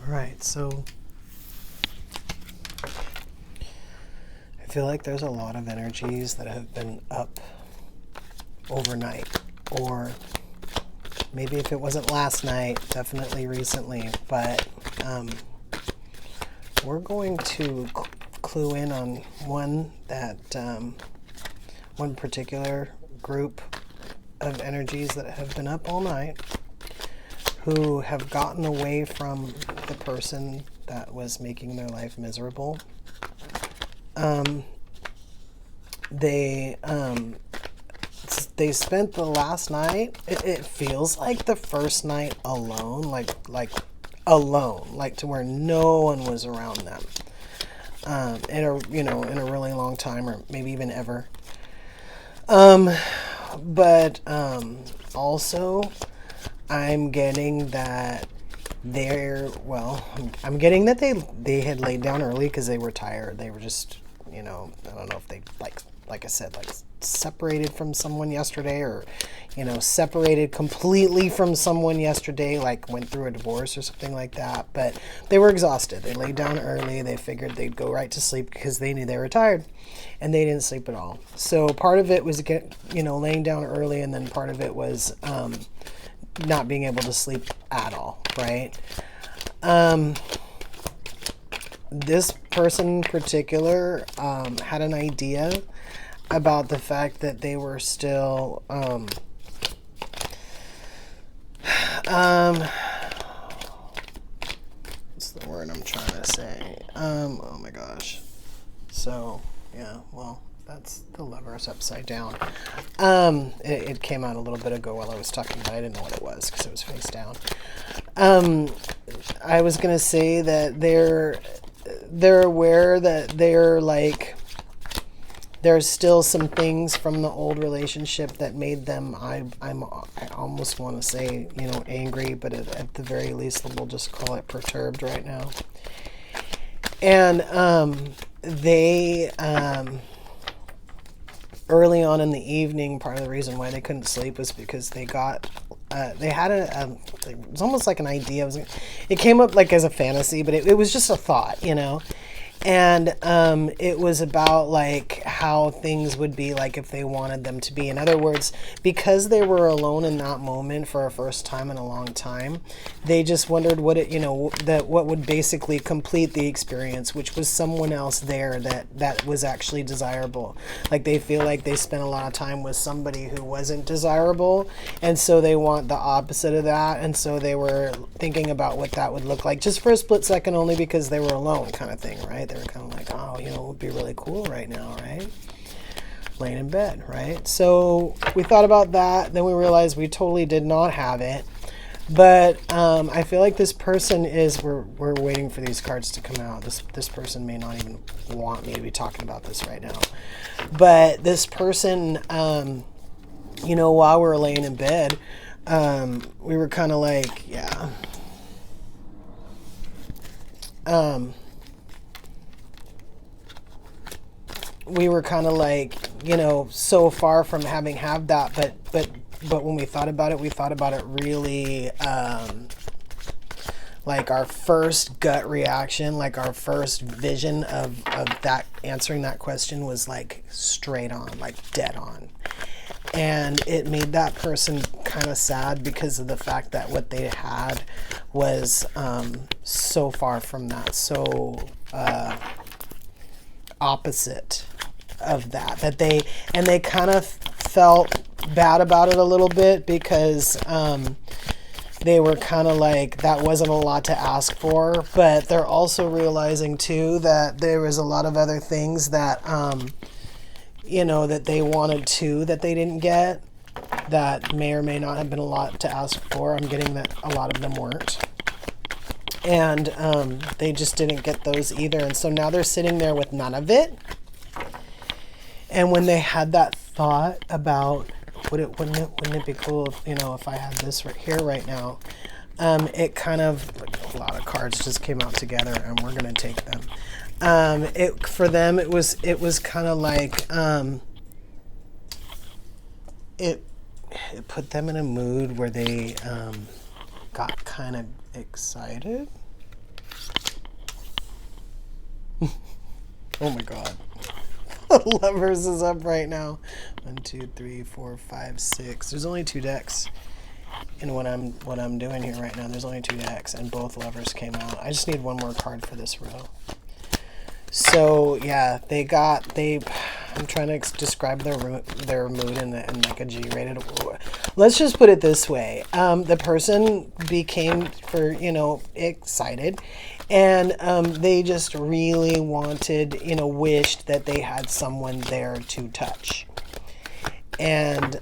Right, so I feel like there's a lot of energies that have been up overnight, or maybe if it wasn't last night, definitely recently, but we're going to clue in on one particular group of energies that have been up all night, who have gotten away from the person that was making their life miserable. They spent the last night. It feels like the first night alone, like alone, like to where no one was around them. In a really long time, or maybe even ever. But also, I'm getting that I'm getting that they had laid down early because they were tired. They were just, I don't know if they, like I said, like separated from someone yesterday, or, separated completely from someone yesterday, like went through a divorce or something like that. But they were exhausted. They laid down early. They figured they'd go right to sleep because they knew they were tired, and they didn't sleep at all. So part of it was laying down early, and then part of it was not being able to sleep at all, right? This person in particular had an idea about the fact that they were still what's the word I'm trying to say? Oh my gosh. So, yeah, well, that's the Lovers upside down. It came out a little bit ago while I was talking, but I didn't know what it was because it was face down. I was gonna say that they're aware that there's still some things from the old relationship that made them, I almost want to say, angry, but at the very least, we'll just call it perturbed right now. And they early on in the evening, part of the reason why they couldn't sleep was because they had it was almost like an idea. It came up like as a fantasy, but it was just a thought, And it was about like how things would be like if they wanted them to be. In other words, because they were alone in that moment for a first time in a long time, they just wondered what would basically complete the experience, which was someone else there that was actually desirable. Like they feel like they spent a lot of time with somebody who wasn't desirable, and so they want the opposite of that. And so they were thinking about what that would look like, just for a split second, only because they were alone, kind of thing, right? They were kind of like, oh, it would be really cool right now, right? Laying in bed, right? So we thought about that. Then we realized we totally did not have it. But I feel like this person we're waiting for these cards to come out. This person may not even want me to be talking about this right now. But this person, while we were laying in bed, we were kind of like, yeah. We were kind of like, so far from having had that, but when we thought about it really, like our first gut reaction, like our first vision of that, answering that question was like straight on, like dead on. And it made that person kind of sad because of the fact that what they had was so far from that, so opposite of that they kind of felt bad about it a little bit because they were kind of like, that wasn't a lot to ask for, but they're also realizing too that there was a lot of other things that that they wanted too that they didn't get, that may or may not have been a lot to ask for. I'm getting that a lot of them weren't, and they just didn't get those either, and so now they're sitting there with none of it. And when they had that thought about, wouldn't it be cool if I had this right here right now, it kind of, like, a lot of cards just came out together, and we're gonna take them. For them it was kind of like it put them in a mood where they got kind of excited. Oh my god. Lovers is up right now. 1, 2, 3, 4, 5, 6. There's only 2 decks in what I'm doing here right now. There's only 2 decks, and both lovers came out. I just need one more card for this row. So yeah, I'm trying to describe their mood in like a G-rated. Let's just put it this way: the person became excited, and they just really wanted, wished that they had someone there to touch. And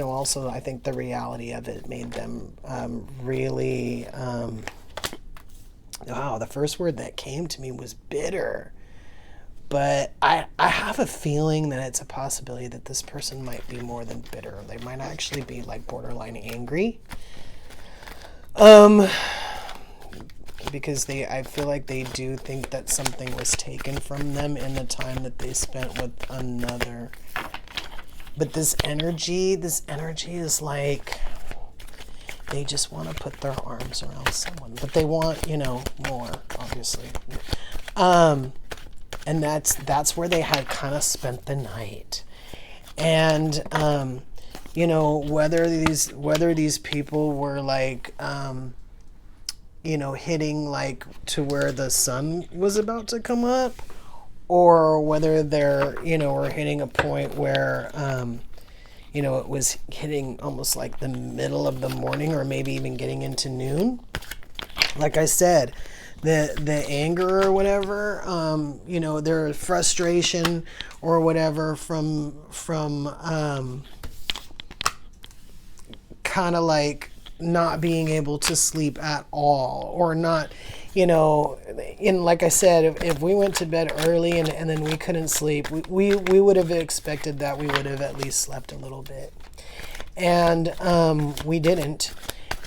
also I think the reality of it made them really. Wow, the first word that came to me was bitter. But I have a feeling that it's a possibility that this person might be more than bitter. They might actually be like borderline angry. Because I feel like they do think that something was taken from them in the time that they spent with another. But this energy is like they just want to put their arms around someone, but they want, more, obviously. And that's where they had kind of spent the night. And, whether these people were like, hitting like to where the sun was about to come up, or whether they're, were hitting a point where, it was hitting almost like the middle of the morning, or maybe even getting into noon. Like I said, the anger or whatever, their frustration or whatever from kind of like not being able to sleep at all, or not, like I said, if we went to bed early and then we couldn't sleep, we would have expected that we would have at least slept a little bit. And we didn't.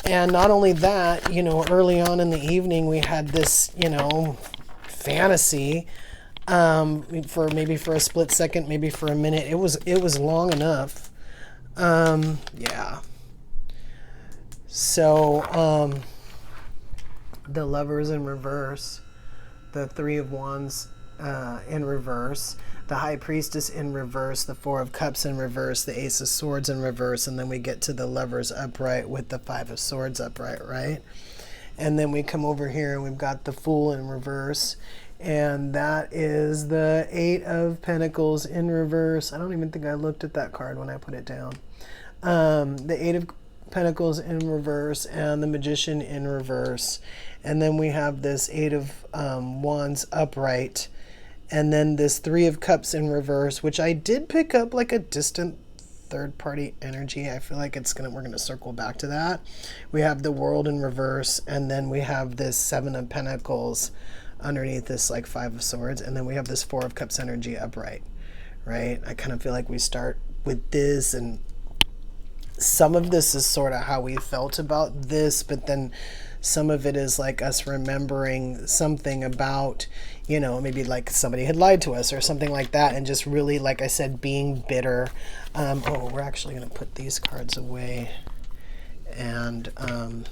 And not only that, early on in the evening, we had this, fantasy for a split second, maybe for a minute. It was long enough. Yeah. So, the Lovers in reverse, the Three of Wands in reverse, the High Priestess in reverse, the Four of Cups in reverse, the Ace of Swords in reverse, and then we get to the Lovers upright with the Five of Swords upright, right? And then we come over here and we've got the Fool in reverse, and that is the Eight of Pentacles in reverse. I don't even think I looked at that card when I put it down. The Eight of Pentacles in reverse and the Magician in reverse. And then we have this Eight of Wands upright. And then this Three of Cups in reverse, which I did pick up like a distant third-party energy. I feel like we're gonna circle back to that. We have the World in reverse, and then we have this Seven of Pentacles underneath this like Five of Swords, and then we have this Four of Cups energy upright, right? I kind of feel like we start with this, and some of this is sort of how we felt about this, but then some of it is like us remembering something about, maybe like somebody had lied to us or something like that, and just really, like I said, being bitter. We're actually going to put these cards away, and I'm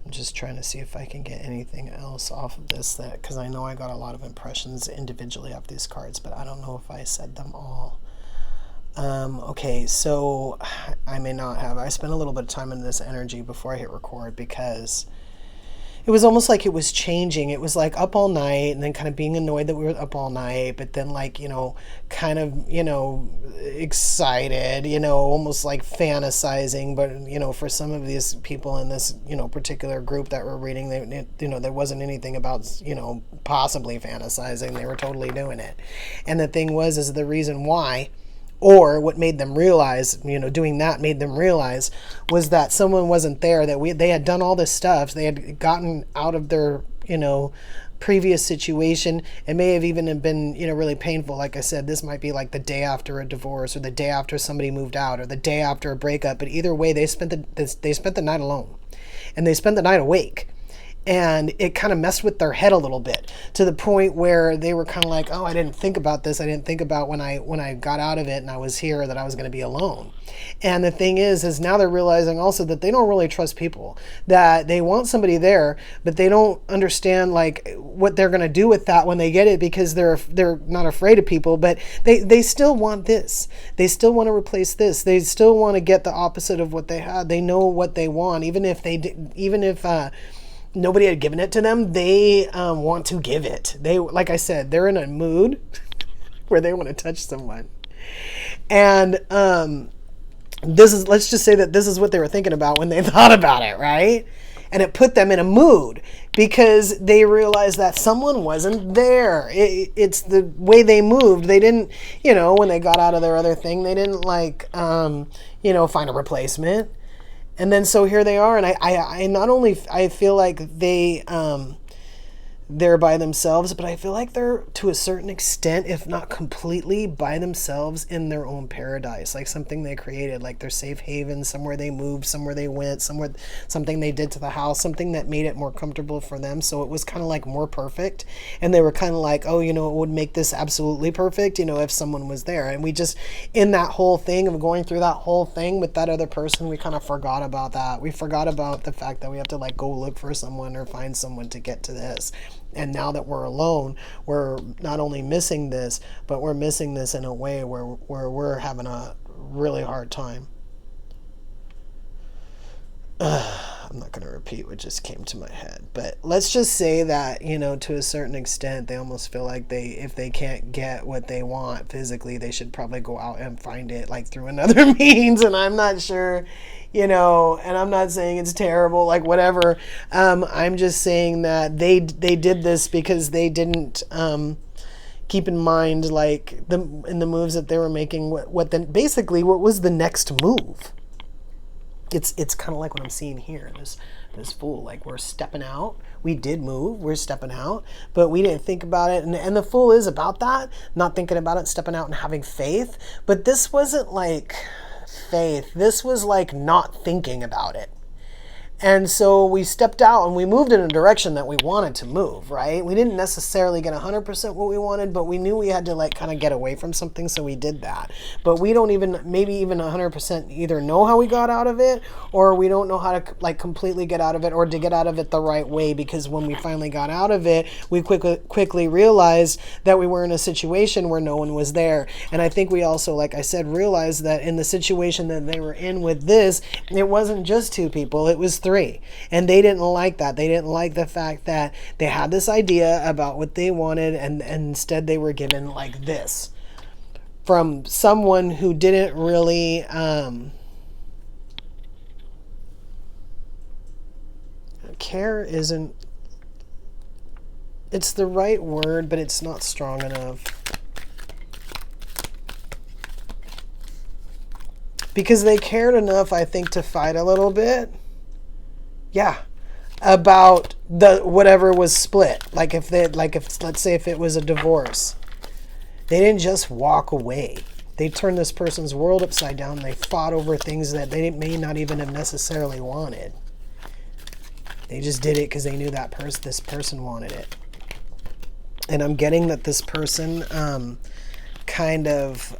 just trying to see if I can get anything else off of this, because I know I got a lot of impressions individually off these cards, but I don't know if I said them all. Okay, so I may not have. I spent a little bit of time in this energy before I hit record, because it was almost like it was changing. It was like up all night, and then kind of being annoyed that we were up all night, but then like, kind of, excited, almost like fantasizing. But, for some of these people in this, particular group that we're reading, there wasn't anything about, possibly fantasizing. They were totally doing it. And the thing is the reason why, or what made them realize, doing that made them realize, was that someone wasn't there, that they had done all this stuff. They had gotten out of their, previous situation. It may have even been, really painful. Like I said, this might be like the day after a divorce, or the day after somebody moved out, or the day after a breakup. But either way, they spent the night alone, and they spent the night awake. And it kind of messed with their head a little bit, to the point where they were kind of like, oh, I didn't think about this. I didn't think about when I got out of it and I was here, that I was going to be alone. And the thing is now they're realizing also that they don't really trust people, that they want somebody there, but they don't understand like what they're going to do with that when they get it, because they're not afraid of people, but they still want this. They still want to replace this. They still want to get the opposite of what they had. They know what they want, even if nobody had given it to them, they want to give it. They, like I said, they're in a mood where they want to touch someone. And let's just say that this is what they were thinking about when they thought about it, right? And it put them in a mood because they realized that someone wasn't there. It's the way they moved. They didn't, when they got out of their other thing, they didn't find a replacement. And then so here they are, and I not only I feel like they're by themselves, but I feel like they're to a certain extent, if not completely, by themselves in their own paradise, like something they created, like their safe haven, somewhere they moved, somewhere they went, something they did to the house, something that made it more comfortable for them. So it was kind of like more perfect, and they were kind of like, oh, it would make this absolutely perfect, if someone was there. And we just, in that whole thing of going through that whole thing with that other person, we kind of forgot about that. We forgot about the fact that we have to go look for someone or find someone to get to this. And now that we're alone, we're not only missing this, but we're missing this in a way where we're having a really hard time. I'm not going to repeat what just came to my head, but let's just say that, to a certain extent, they almost feel like if they can't get what they want physically, they should probably go out and find it through another means. And I'm not sure, and I'm not saying it's terrible, whatever. I'm just saying that they did this because they didn't keep in mind in the moves that they were making, what was the next move. It's kind of like what I'm seeing here. This fool, we're stepping out. We did move. We're stepping out, but we didn't think about it. And the fool is about that, not thinking about it, stepping out and having faith. But this wasn't faith. This was not thinking about it. And so we stepped out and we moved in a direction that we wanted to move, right? We didn't necessarily get 100% what we wanted, but we knew we had to kind of get away from something, so we did that. But we don't maybe even 100% either know how we got out of it, or we don't know how to completely get out of it, or to get out of it the right way, because when we finally got out of it, we quickly realized that we were in a situation where no one was there. And I think we also, like I said, realized that in the situation that they were in with this, it wasn't just two people, it was three. And they didn't like that. They didn't like the fact that they had this idea about what they wanted, and instead they were given this from someone who didn't really care isn't, it's the right word, but it's not strong enough. Because they cared enough, I think, to fight a little bit. Yeah, about the whatever was split. If let's say if it was a divorce, they didn't just walk away. They turned this person's world upside down. They fought over things that they may not even have necessarily wanted. They just did it because they knew that this person wanted it. And I'm getting that this person kind of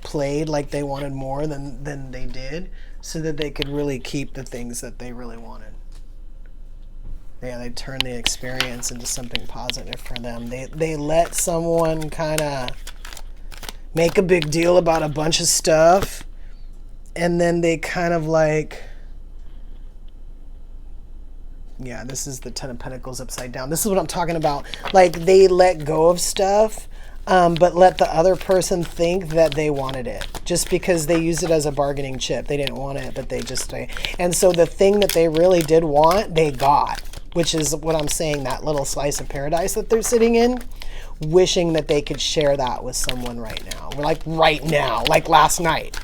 played like they wanted more than they did, so that they could really keep the things that they really wanted. Yeah, they turned the experience into something positive for them. They let someone kind of make a big deal about a bunch of stuff, and then they kind of yeah, this is the Ten of Pentacles upside down. This is what I'm talking about. They let go of stuff, but let the other person think that they wanted it, just because they used it as a bargaining chip. They didn't want it, but they just, and so the thing that they really did want, they got, which is what I'm saying, that little slice of paradise that they're sitting in, wishing that they could share that with someone right now. Right now, last night.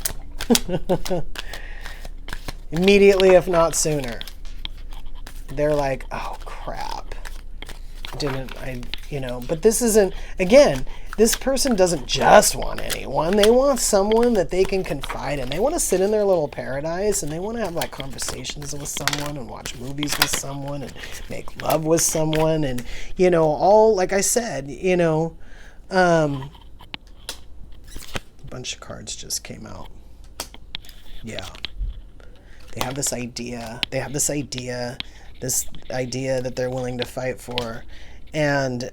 Immediately, if not sooner. They're oh crap. But this isn't, again, this person doesn't just want anyone. They want someone that they can confide in. They want to sit in their little paradise, and they want to have like conversations with someone and watch movies with someone and make love with someone. And, you know, all, like I said, you know, a bunch of cards just came out. Yeah. They have this idea. This idea that they're willing to fight for. And,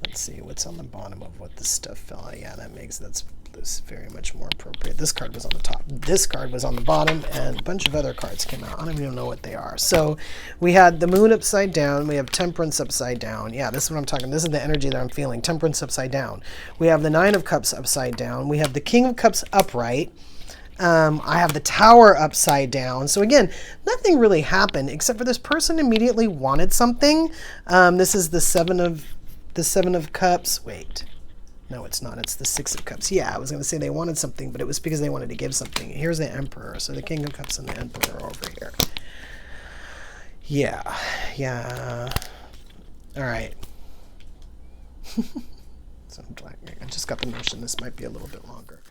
let's see what's on the bottom of what this stuff fell. Yeah, that's very much more appropriate. This card was on the top. This card was on the bottom, and a bunch of other cards came out. I don't even know what they are. So we had the moon upside down. We have temperance upside down. Yeah, this is what I'm talking. This is the energy that I'm feeling. Temperance upside down. We have the 9 of cups upside down. We have the king of cups upright. I have the tower upside down. So again, nothing really happened except for this person immediately wanted something. This is the 7 of cups. Wait, no, it's not. It's the 6 of cups. Yeah, I was going to say they wanted something, but it was because they wanted to give something. Here's the emperor. So the king of cups and the emperor over here. Yeah. All right. So I just got the notion this might be a little bit longer.